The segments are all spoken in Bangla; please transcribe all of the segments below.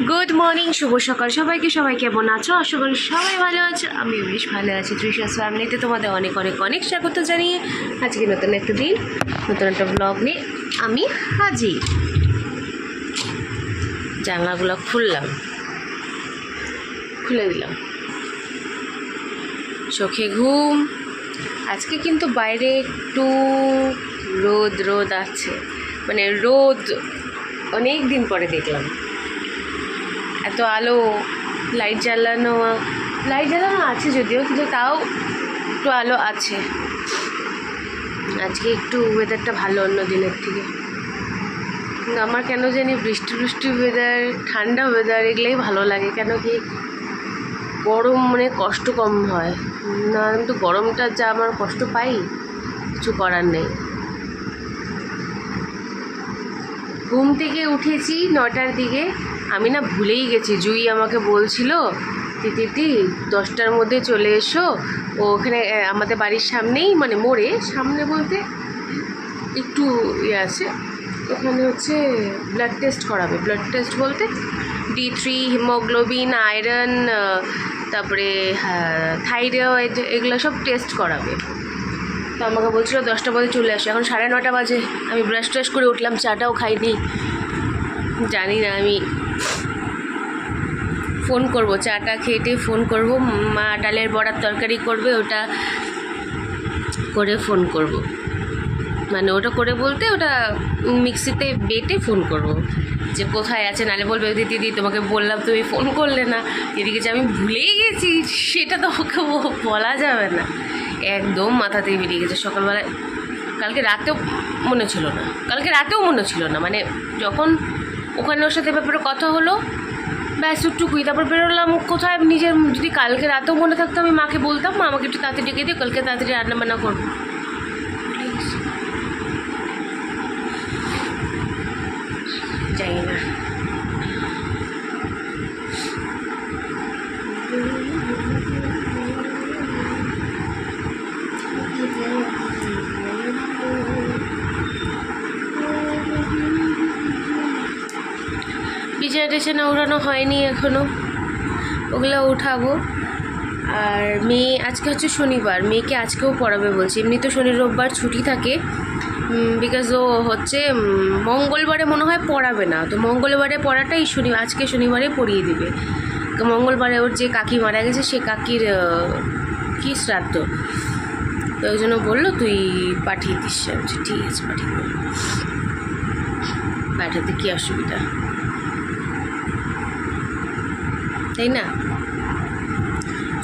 গুড মর্নিং, শুভ সকাল সবাইকে। সবাই কেমন আছো? আশা করি সবাই ভালো আছো। আমি বেশ ভালো আছি। তৃষাস ফ্যামিলিতে তোমাদের অনেক অনেক অনেক স্বাগত জানিয়ে আজকে নতুন একটা দিন, নতুন একটা ব্লগ নিয়ে আমি হাজির। জানলাগুলো খুলে দিলাম। চোখে ঘুম। আজকে কিন্তু বাইরে একটু রোদ আছে, মানে রোদ অনেক দিন পরে দেখলাম। এত আলো, লাইট জ্বালানো আছে যদিও, কিন্তু তাও একটু আলো আছে। আজকে একটু ওয়েদারটা ভালো অন্য দিনের থেকে। কিন্তু আমার কেন জানি বৃষ্টি ওয়েদার, ঠান্ডা ওয়েদার এগুলোই ভালো লাগে। কেন কি গরম মানে কষ্ট কম হয় না, কিন্তু গরমটা যা আমার কষ্ট পাই, কিছু করার নেই। ঘুম থেকে উঠেছি 9টার দিকে। আমি না ভুলেই গেছি, জুই আমাকে বলছিল দিদি 10টার মধ্যে চলে এসো। ও ওখানে আমাদের বাড়ির সামনেই, মানে মোড়ে সামনে বলতে একটু ইয়ে আছে, ওখানে হচ্ছে ব্লাড টেস্ট করাবে। ব্লাড টেস্ট বলতে D3, হিমোগ্লোবিন, আয়রন, তারপরে থাইরয়েড, এগুলো সব টেস্ট করাবে। তো আমাকে বলছিল 10টা বাজে চলে আসে। এখন 9:30 বাজে। আমি ব্রাশ ট্রাশ করে উঠলাম, চাটাও খাইনি। জানি না, আমি ফোন করব, চাটা খেয়ে ফোন করব। মা ডালের বড়ার তরকারি করবে, ওটা করে ফোন করব। মানে ওটা করে বলতে ওটা মিক্সিতে বেটে ফোন করব যে কোথায় আছে। নালে বলবে দিদি তোমাকে বললাম তুমি ফোন করলে না। এদিকে যে আমি ভুলেই গেছি সেটা তো ওকে বলা যাবে না। একদম মাথাতেই বেরিয়ে গেছে। সকালবেলায় কালকে রাতেও মনে ছিল না, মানে যখন ওখানে ওর সাথে ব্যাপারে কথা হলো ব্যাস টুকুই। তারপর বেরোলাম কোথায়, নিজের যদি কালকে রাতেও মনে থাকতো আমি মাকে বলতাম, মা আমাকে একটু তাড়াতাড়ি ডেকে দিও, কালকে তাড়াতাড়ি রান্নাবান্না করবো প্লিজ। জানি না। বিছানা উঠানো হয়নি এখনও, ওগুলো উঠাবো। আর মেয়ে আজকে হচ্ছে শনিবার, মেয়েকে আজকেও পড়াবে বলছে। এমনি তো শনি রোববার ছুটি থাকে, বিকজ ও হচ্ছে মঙ্গলবারে মনে হয় পড়াবে না। তো মঙ্গলবারে পড়াটাই আজকে শনিবারে পড়িয়ে দিবে। মঙ্গলবারে ওর যে কাকি মারা গেছে সে কাকির কি শ্রাদ্ধ, তো ওই জন্য বললো তুই পাঠিয়ে দিস। ঠিক আছে, পাঠিয়ে দেবো। পাঠাতে কী অসুবিধা, তাই না?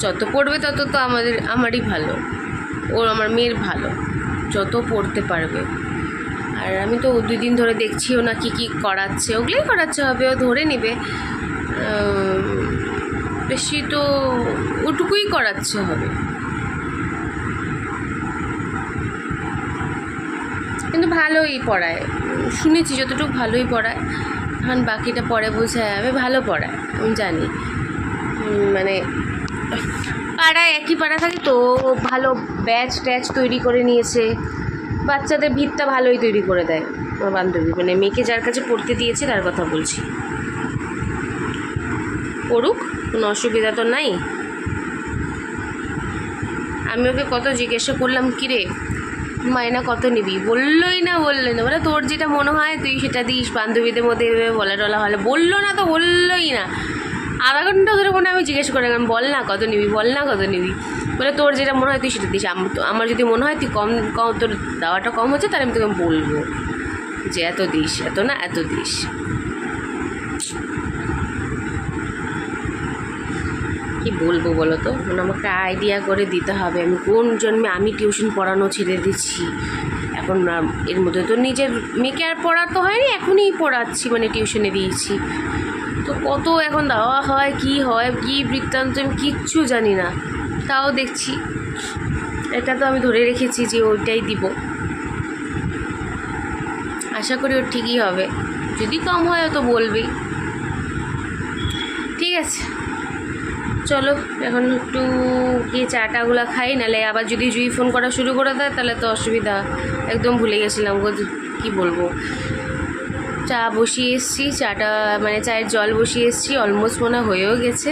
যত পড়বে তত তো আমারই ভালো, ওর আমার মেয়ের ভালো, যত পড়তে পারবে। আর আমি তো 2 দিন ধরে দেখছিও না কি করাচ্ছে, ওগুলোই করাচ্ছে হবে, ও ধরে নেবে। বেশি তো ওটুকুই করাচ্ছে হবে, কিন্তু ভালোই পড়ায়, শুনেছি যতটুকু ভালোই পড়ায়। এখন বাকিটা পরে বোঝা যাবে। ভালো পড়ায় আমি জানি, মানে পাড়ায় একই পাড়া থাকে তো ভালো ব্যাচ ট্যাচ তৈরি করে নিয়েছে। বাচ্চাদের ভিতটা ভালোই তৈরি করে দেয় আমার বান্ধবী, মানে মেয়েকে যার কাছে পড়তে দিয়েছে তার কথা বলছি। পড়ুক, কোনো অসুবিধা তো নাই। আমি ওকে কত জিজ্ঞাসা করলাম, কিরে মায়না কত নিবি, বললোই না। বলে তোর যেটা মনে হয় তুই সেটা দিস, বান্ধবীদের মধ্যে বলা টলা হলে বললো না, তো বললোই না। আধা ঘন্টা ধরে মনে আমি জিজ্ঞেস করে গেলাম, বল না কত নিবি, বলে তোর যেটা মনে হয় তুই সেটা দিস। আমার যদি মনে হয় তুই কম তোর দেওয়াটা কম হচ্ছে, তাহলে আমি তোকে বলবো যে এত দিস, এত না এত দিস। কি বলবো বলো তো, মানে আমাকে আইডিয়া করে দিতে হবে আমি কোন জন্মে আমি টিউশন পড়ানো ছেড়ে দিচ্ছি। এখন এর মধ্যে তো নিজের মেয়েকে আর পড়াতে হয়নি, এখনই পড়াচ্ছি, মানে টিউশনে দিয়েছি। তো কত এখন দেওয়া হয় কি বৃত্তান্ত আমি কিচ্ছু জানি না, তাও দেখছি। এটা তো আমি ধরে রেখেছি যে ওইটাই দিব। আশা করি ওর ঠিকই হবে, যদি কম হয় তো বলবেই। ঠিক আছে, চলো এখন একটু গিয়ে চাটাগুলো খাই, নাহলে আবার যদি জুই ফোন করা শুরু করে দেয় তাহলে তো অসুবিধা। একদম ভুলে গেছিলাম, কি বলবো। চা বসিয়ে এসেছি, চাটা মানে চায়ের জল বসিয়ে এসেছি, অলমোস্ট মনে হয়েও গেছে,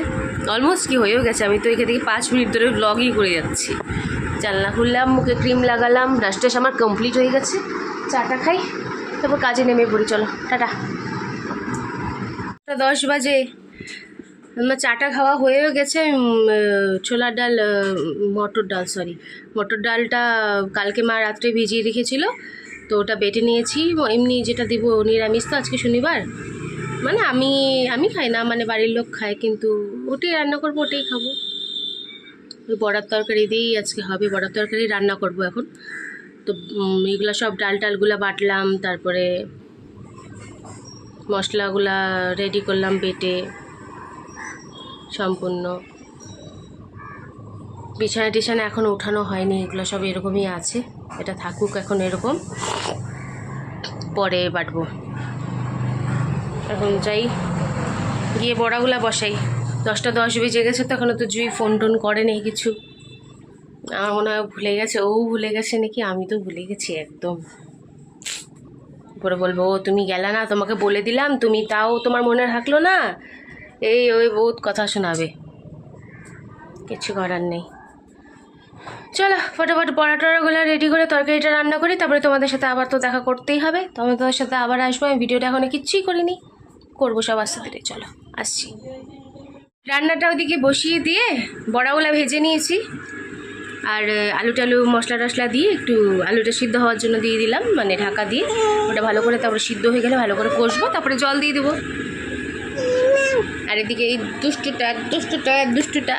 অলমোস্ট কি হয়েও গেছে। আমি তো এখান থেকে 5 মিনিট ধরে ব্লগই করে যাচ্ছি। জানলা খুললাম, মুখে ক্রিম লাগালাম, ব্রাশ টাশ আমার কমপ্লিট হয়ে গেছে। চাটা খাই, তারপর কাজে নেমে পড়ি। চলো টাটা। 10 বাজে, আমার চাটা খাওয়া হয়েও গেছে। ছোলার ডাল, মটর ডালটা কালকে মা রাত্রে ভিজিয়ে রেখেছিল, তো ওটা বেটে নিয়েছি। এমনি যেটা দিব নিরামিষ, তো আজকে শনিবার, মানে আমি খাই না, মানে বাড়ির লোক খায়, কিন্তু ওটাই রান্না করবো, ওটাই খাবো। ওই বড়ার তরকারি দিয়েই আজকে হবে, বড়ার তরকারি রান্না করব এখন। তো এগুলো সব ডালগুলো বাটলাম, তারপরে মশলাগুলা রেডি করলাম বেটে সম্পূর্ণ। বিছানা টিছানা এখন ওঠানো হয়নি, এগুলো সব এরকমই আছে, এটা থাকুক এখন এরকম, পরে বাটবো। এখন যাই, গিয়ে বড়াগুলা বসাই। 10টা 10 বেজে গেছে, তো এখনও তো জুই ফোন টোন করে নেই কিছু। আমার মনে হয় ভুলে গেছে, ও ভুলে গেছে নাকি, আমি তো ভুলে গেছি একদম। পরে বলবো, ও তুমি গেলা না, তোমাকে বলে দিলাম, তুমি তাও তোমার মনে রাখলো না, ওই বহুত কথা শোনাবে, কিছু করার নেই। চলো ফটাফট পরাটাগুলো রেডি করে তরকারিটা রান্না করি, তারপরে তোমাদের সাথে আবার তো দেখা করতেই হবে। তোমাদের সাথে আবার আসবো। আমি ভিডিওটা এখনো কিচ্ছুই করিনি, করবো সব আস্তে ধীরে। চলো আসছি। রান্নাটা ওদিকে বসিয়ে দিয়ে বড়াগুলা ভেজে নিয়েছি, আর আলু টালু মশলা টশলা দিয়ে একটু আলুটা সিদ্ধ হওয়ার জন্য দিয়ে দিলাম, মানে ঢাকা দিয়ে। ওটা ভালো করে তারপরে সিদ্ধ হয়ে গেলে ভালো করে কষবো, তারপরে জল দিয়ে দেবো। আর এদিকে এই দুষ্টুটা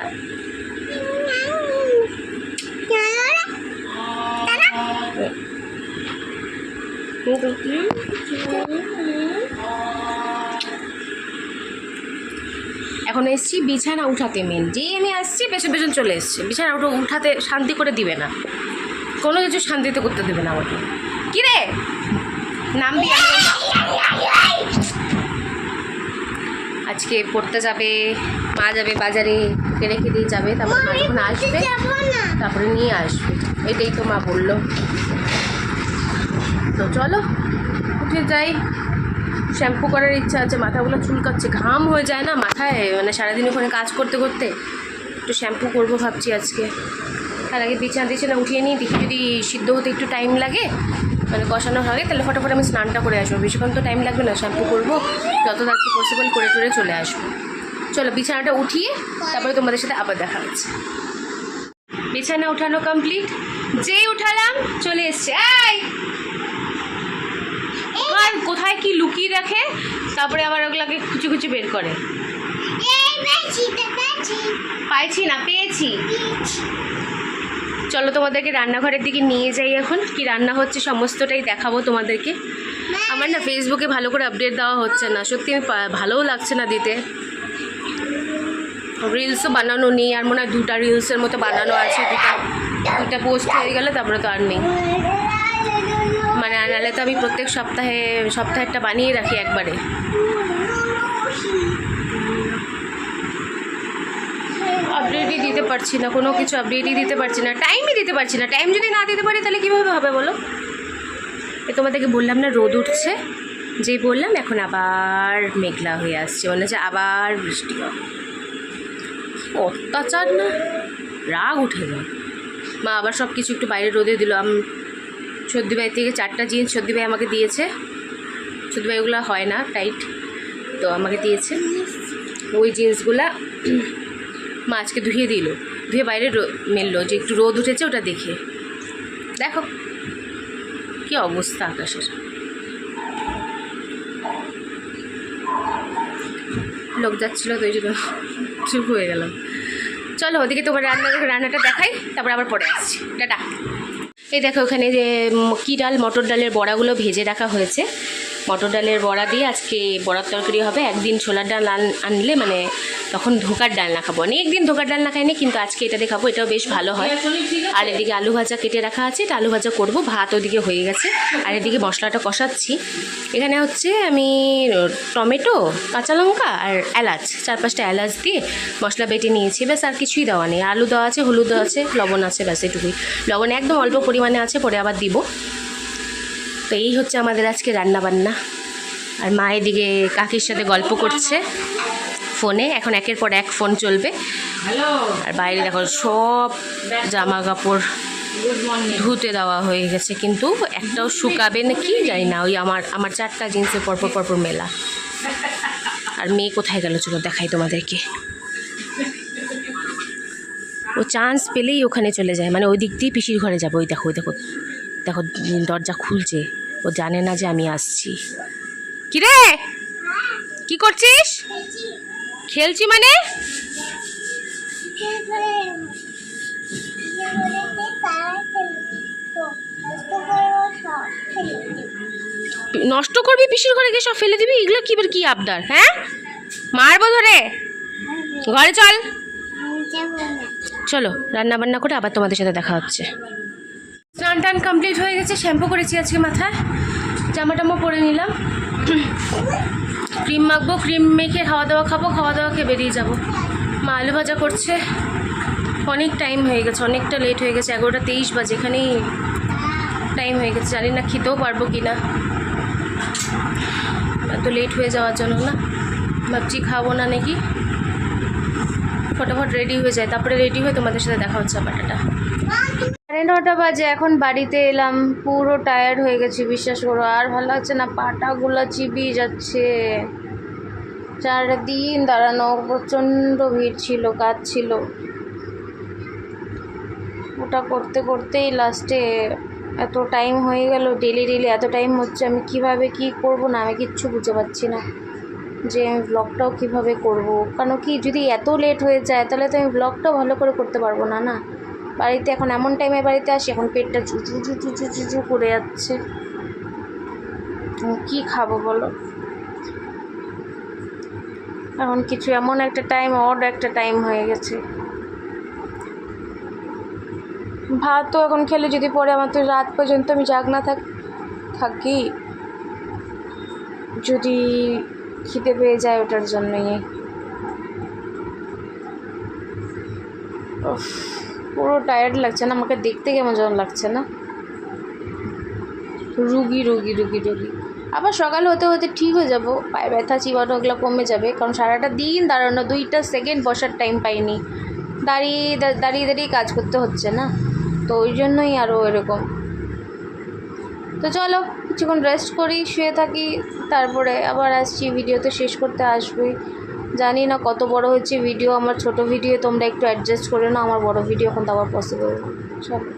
এখন এসছি বিছানা উঠাতে। মেন যেই আমি আসছি পেছন পেছন চলে এসছে, বিছানা উঠাতে শান্তি করে দিবে না, কোনো কিছু শান্তিতে করতে দেবে না আমাকে। কি রে নাম দিয়ে আজকে পড়তে যাবে, মা যাবে বাজারে, রেখে দিয়ে যাবে, তারপর মা যখন আসবে তারপরে নিয়ে আসবে, এটাই তো মা বললো। তো চলো উঠে যাই। শ্যাম্পু করার ইচ্ছা আছে, মাথাগুলো চুলকাচ্ছে, ঘাম হয়ে যায় না মাথায়, মানে সারাদিন ওখানে কাজ করতে করতে। একটু শ্যাম্পু করবো ভাবছি আজকে। তার আগে বিছানা উঠিয়ে নিই, দেখি যদি সিদ্ধ হতে একটু টাইম লাগে, মানে কষানো হবে, তাহলে ফটাফট আমি স্নানটা করে আসবো। বেশিক্ষণ তো টাইম লাগবে না, শ্যাম্পু করবো, যত তাড়াতাড়ি পসিবল করে টরে চলে আসবো। চলো বিছানাটা উঠিয়ে তারপরে তোমাদের সাথে আবার দেখা হচ্ছে। বিছানা উঠানো কমপ্লিট, যেই উঠালাম চলে এসছে। কোথায় কি লুকিয়ে রাখে, তারপরে আবার ওগুলাকে খুঁচি বের করে। পাইছি না, পেয়েছি। চলো তোমাদেরকে রান্নাঘরের দিকে নিয়ে যাই। এখন কি রান্না হচ্ছে সমস্তটাই দেখাবো তোমাদেরকে। আমার না ফেসবুকে ভালো করে আপডেট দেওয়া হচ্ছে না, সত্যি আমি ভালোও লাগছে না দিতে। রিলসও বানানো নেই, আর মনে হয় 2টা রিলসের মতো বানানো আছে, 2টা পোস্ট হয়ে গেলে তারপরে তো আর নেই। মানে আনালে তো আমি প্রত্যেক সপ্তাহেরটা বানিয়ে রাখি একবারে। আপডেটই দিতে পারছি না, কোনো কিছু আপডেটই দিতে পারছি না, টাইমই দিতে পারছি না। টাইম যদি না দিতে পারি তাহলে কীভাবে হবে বলো? তোমাদেরকে বললাম না রোদ উঠছে, যেই বললাম এখন আবার মেঘলা হয়ে আসছে, মনে হচ্ছে আবার বৃষ্টি হবে। অত্যাচার না, রাগ উঠে যায়। মা আবার সব কিছু একটু বাইরে রোদে দিল। সর্দিভাই থেকে 4টা জিন্স সর্দিভাই আমাকে দিয়েছে। সর্দিভাই ওগুলো হয় না টাইট, তো আমাকে দিয়েছে ওই জিন্সগুলা। মা আজকে ধুয়ে বাইরে মেললো, যে একটু রোদ উঠেছে ওটা দেখে। দেখো কি অবস্থা আকাশের। লোক যাচ্ছিলো তো, এই জন্য চুপ হয়ে গেলাম। চলো ওদিকে তোমার রান্নাটা দেখাই, তারপর আবার পরে আসছি। টাটা। এই দেখো ওখানে যে মটর ডালের বড়াগুলো ভেজে রাখা হয়েছে। মটর ডালের বড়া দিয়ে আজকে বড়ার তরকারি হবে। একদিন ছোলার ডাল আনলে মানে তখন ধোকার ডাল না খাবো, অনেকদিন ধোকার ডাল না খাইনি, কিন্তু আজকে এটা দিয়ে খাবো, এটাও বেশ ভালো হয়। আর এদিকে আলু ভাজা কেটে রাখা আছে, এটা আলু ভাজা করবো। ভাত ওদিকে হয়ে গেছে, আর এদিকে মশলাটা কষাচ্ছি। এখানে হচ্ছে আমি টমেটো, কাঁচা লঙ্কা আর এলাচ, 4-5টা এলাচ দিয়ে মশলা বেটে নিয়েছি। ব্যাস আর কিছুই দেওয়া নেই। আলু দেওয়া আছে, হলুদ দেওয়া আছে, লবণ আছে, ব্যাস এটুকুই। লবণ একদম অল্প পরিমাণে আছে, পরে আবার দিব। তো এই হচ্ছে আমাদের আজকে রান্না বান্না। আর মা এদিকে কাকির সাথে গল্প করছে ফোনে। এখন একের পর এক ফোন চলবে। আর বাইরে দেখো সব জামা কাপড় ধুতে দেওয়া হয়ে গেছে, কিন্তু একটাও শুকাবে না কি জানি না। ওই আমার 4টা জিন্সের পরপর পরপর মেলা। আর মেয়ে কোথায় গেল চলো দেখাই তোমাদেরকে। ও চান্স পেলেই ওখানে চলে যায়, মানে ওই দিক দিয়ে পিসির ঘরে যাবে। ওই দেখো দেখো দেখো দরজা খুলছে, ও জানে না যে আমি আসছি। কিরে কি করছিস? খেলছি মানে? নষ্ট করবি পিসির ঘরে গিয়ে সব ফেলে দিবি? এগুলো কি কি আবদার? হ্যাঁ মারবো ধরে। ঘরে চল। চলো রান্না বান্না করে আবার তোমাদের সাথে দেখা হচ্ছে। স্নান টান কমপ্লিট হয়ে গেছে, শ্যাম্পু করেছি আজকে মাথায়, জামা টামা পরে নিলাম, ক্রিম মাখবো, ক্রিম মেখে খাওয়া দাওয়া খাবো, খাওয়া দাওয়া খেয়ে বেরিয়ে যাবো। মা আলু ভাজা করছে। অনেক টাইম হয়ে গেছে, অনেকটা লেট হয়ে গেছে, 11:23 বাজে, এখানেই টাইম হয়ে গেছে। জানি না খেতেও পারবো কি না, এত লেট হয়ে যাওয়ার জন্য না ভাবছি খাবো না নাকি। ফটাফট রেডি হয়ে যায়, তারপরে রেডি হয়ে তোমাদের সাথে দেখা হচ্ছে। বাটাটা 9:30 বাজে, এখন বাড়িতে এলাম। পুরো টায়ার্ড হয়ে গেছি বিশ্বাস করো, আর ভালো লাগছে না, পাটাগুলো চিবিয়ে যাচ্ছে। 4 দিন দাঁড়ানো, প্রচণ্ড ভিড় ছিল, কাজ ছিল, ওটা করতে করতেই লাস্টে এত টাইম হয়ে গেল। ডেলি এত টাইম হচ্ছে, আমি কিভাবে কি করব না আমি কিচ্ছু বুঝতে পারছি না যে আমি ব্লগটাও কীভাবে করব। কেন কি যদি এত লেট হয়ে যায় তাহলে তো আমি ব্লগটাও ভালো করে করতে পারবো না। না বাড়িতে এখন এমন টাইমে বাড়িতে আসি, এখন পেটটা চুচু করে যাচ্ছে। কি খাবো বলো? এখন কিছু এমন একটা টাইম, অড একটা টাইম হয়ে গেছে। ভাত তো এখন খেলে যদি পরে আমার তো রাত পর্যন্ত আমি জাগনা থাকি যদি খিদে পেয়ে যায়, ওটার জন্যই। পুরো টায়ার্ড লাগছে না, আমাকে দেখতে কেমন যেন লাগছে না, রুগী। আবার সকাল হতে হতে ঠিক হয়ে যাবো, পায়ে ব্যথা চিবানো ওগুলো কমে যাবে, কারণ সারাটা দিন দাঁড়ানো, 2টা সেকেন্ড বসার টাইম পাইনি, দাঁড়িয়ে কাজ করতে হচ্ছে না, তো ওই জন্যই আরও এরকম। তো চলো কিছুক্ষণ রেস্ট করি, শুয়ে থাকি, তারপরে আবার আসছি। ভিডিও তো শেষ করতে আসবই, জানি না কত বড় হচ্ছে ভিডিও। আমার ছোট ভিডিও তোমরা একটু অ্যাডজাস্ট করে নাও, আমার বড় ভিডিও এখন তো আবার পসিবল না। চলো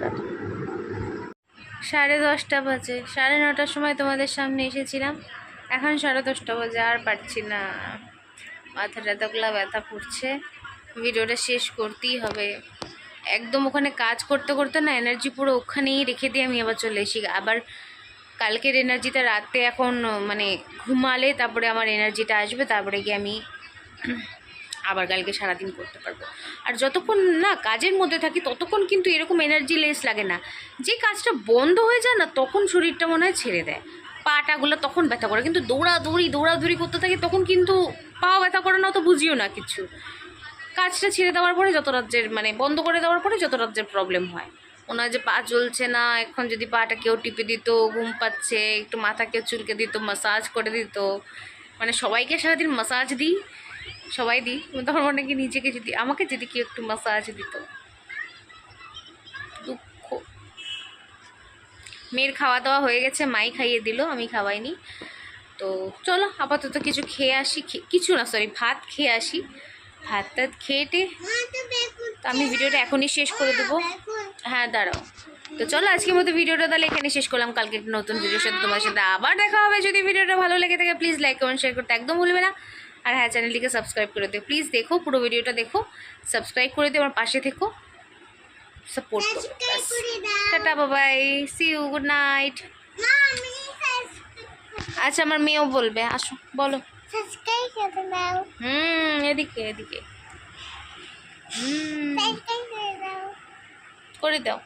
10:30 বাজে, 9:30টার সময় তোমাদের সামনে এসেছিলাম, এখন 10:30 বাজে, আর পারছি না, মাথা টাথাগুলো ব্যথা পড়ছে। ভিডিওটা শেষ করতেই হবে একদম। ওখানে কাজ করতে করতে না এনার্জি পুরো ওখানেই রেখে দিয়ে আমি আবার চলে এসি। আবার কালকের এনার্জিটা রাতে এখন মানে ঘুমালে তারপরে আমার এনার্জিটা আসবে, তারপরে গিয়ে আমি আবার কালকে সারাদিন করতে পারবো। আর যতক্ষণ না কাজের মধ্যে থাকি ততক্ষণ কিন্তু এরকম এনার্জি লেস লাগে না। যে কাজটা বন্ধ হয়ে যায় না তখন শরীরটা মনে হয় ছেড়ে দেয়, পাটাগুলো তখন ব্যথা করে। কিন্তু দৌড়াদৌড়ি করতে থাকি তখন কিন্তু পা ব্যথা করে না, তো বুঝিও না কিছু। কাজটা ছেড়ে দেওয়ার পরে যত রাজ্যের মানে বন্ধ করে দেওয়ার পরে যত রাজ্যের প্রবলেম হয়, ওনার যে পা চলছে না, এখন যদি পাটা কেউ টিপে দিত, ঘুম পাচ্ছে, একটু মাথা কেউ চুলকে দিত, মাসাজ করে দিত, মানে সবাইকে সারাদিন মাসাজ দিই, সবাই দিই, তখন মনে কি নিজেকে যদি আমাকে যদি কেউ একটু মাসাজ দিত। দুঃখ। মেয়ের খাওয়া দাওয়া হয়ে গেছে, মাই খাইয়ে দিল, আমি খাওয়াইনি। তো চলো আপাতত কিছু খেয়ে আসি, ভাত খেয়ে আসি। ভাত টাত খেয়েটে তো আমি ভিডিওটা এখনই শেষ করে দেবো। হ্যাঁ দাঁড়াও। তো চলো আজকের মতো ভিডিওটা তাহলে এখানে শেষ করলাম। কালকে একটা নতুন ভিডিওর সাথে তোমার সাথে আবার দেখা হবে। যদি ভিডিওটা ভালো লেগে থাকে প্লিজ লাইক কমেন্ট শেয়ার করতে একদম ভুলবে না। আর হ্যাঁ, চ্যানেলটিকে সাবস্ক্রাইব করে দিও প্লিজ। দেখো পুরো ভিডিওটা দেখো, সাবস্ক্রাইব করে দিও, আমার পাশে থেকো, সাপোর্ট করো। টাটা বাবাই, সি ইউ, গুড নাইট। আচ্ছা আমার মেয়েও বলবে, আসো বলো। এদিকে করে দাও।